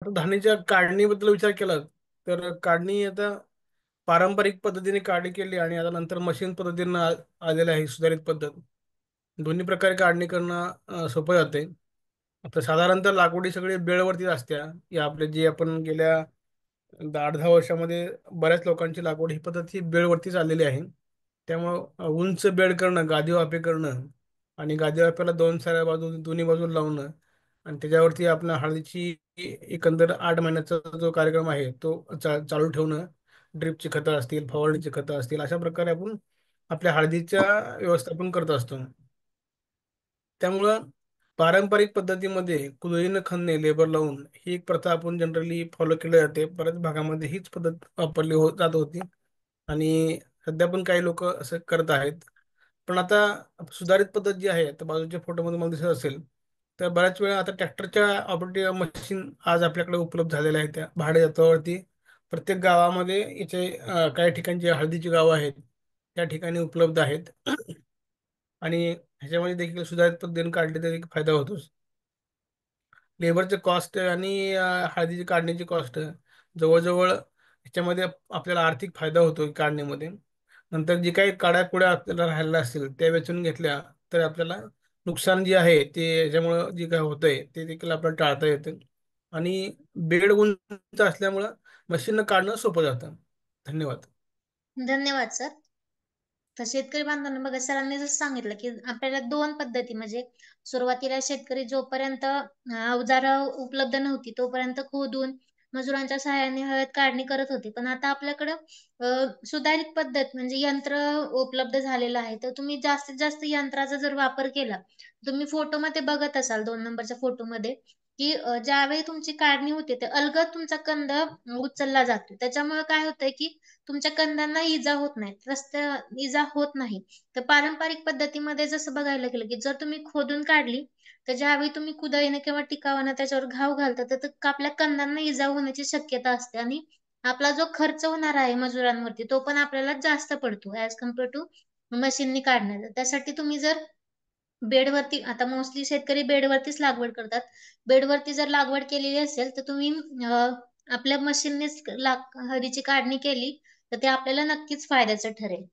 आता धान्याच्या काढणीबद्दल विचार केला तर काढणी आता पारंपरिक पद्धतीने काढणी केली आणि आता नंतर मशीन पद्धतीनं आलेलं आहे सुधारित पद्धत. दोन्ही प्रकारे काढणी करणं सोपं जाते. आता साधारणतः लागवडी सगळी बेडवरतीच असत्या. या आपले जे आपण गेल्या 10-10 वर्षामध्ये बऱ्याच लोकांची लागवड ही पद्धत ही बेडवरतीच आलेली आहे. त्यामुळं उंच बेड करणं, गादी वाफे करणं आणि गादी वाफ्याला दोन साऱ्या बाजू दोन्ही बाजूला लावणं आणि त्याच्यावरती आपल्या हळदीची एकंदर 8 महिन्याचा जो कार्यक्रम आहे तो चालू ठेवणं. ड्रिपची खतं असतील, फवारणीची खतं असतील, अशा प्रकारे आपण आपल्या हळदीच्या व्यवस्थापन करत असतो. त्यामुळं पारंपरिक पद्धतीमध्ये कुदळीनं खणणे लेबर लावून ही एक प्रथा आपण जनरली फॉलो केली जाते. बऱ्याच भागामध्ये हीच पद्धत वापरली जात होती आणि सध्या पण काही लोक असं करत आहेत. पण आता सुधारित पद्धत जी आहे, आता बाजूच्या फोटोमध्ये मला दिसत असेल तर बऱ्याच वेळा आता ट्रॅक्टरच्या ऑपरेटिव्ह मशीन आज आपल्याकडे उपलब्ध झालेल्या आहेत. त्या भाडे तत्वावरती प्रत्येक गावामध्ये याचे काही ठिकाणी जे हळदीची गावं आहेत त्या ठिकाणी उपलब्ध आहेत. आणि ह्याच्यामध्ये देखील सुधारित पद्धतीने काढले तर एक फायदा होतोच. लेबरचे कॉस्ट आणि हळदीची काढण्याची कॉस्ट जवळजवळ ह्याच्यामध्ये आपल्याला आर्थिक फायदा होतो काढणीमध्ये. नंतर जी काही काड्याकुड्या आपल्याला राहिलेल्या असतील त्या वेचून घेतल्या तर आपल्याला नुकसान जे आहे ते याच्यामुळं जे काय होतंय ते देखील आपल्याला टाळता येतं. आणि बेड उंच असल्यामुळं मशीननं काढणं सोपं जातं. धन्यवाद. धन्यवाद सर. तर शेतकरी बांधवांना बघा, सरांनी जसं सांगितलं की आपल्याला दोन पद्धती म्हणजे सुरुवातीला शेतकरी जोपर्यंत अवजार उपलब्ध नव्हती तोपर्यंत खोदून मजुरांच्या सहाय्याने हळद काढणी करत होती. पण आता आपल्याकडं सुधारित पद्धत म्हणजे यंत्र उपलब्ध झालेलं आहे. तर तुम्ही जास्तीत जास्त यंत्राचा जर वापर केला, तुम्ही फोटोमध्ये बघत असाल 2 नंबरच्या फोटोमध्ये की ज्यावेळी तुमची काढणी होते ते अलगद तुमचा कंद उचलला जातो. त्याच्यामुळे काय होतंय की तुमच्या कंदांना इजा होत नाही, इजा होत नाही. तर पारंपरिक पद्धतीमध्ये जसं बघायला गेलं की जर तुम्ही खोदून काढली तर ज्यावेळी तुम्ही कुदळीने किंवा टिकावाने त्याच्यावर घाव घालता तर आपल्या कंदांना इजा होण्याची शक्यता असते आणि आपला जो खर्च होणार आहे मजुरांवरती तो पण आपल्याला जास्त पडतो ऍज कम्पेअर टू मशीननी काढण्याचा. त्यासाठी तुम्ही जर बेडवरती, आता मोस्टली शेतकरी बेडवरतीच लागवड करतात. बेडवरती जर लागवड केलेली असेल तर तुम्ही आपल्या मशीननेच हळदीची काढणी केली तर ते आपल्याला नक्कीच फायद्याचं ठरेल.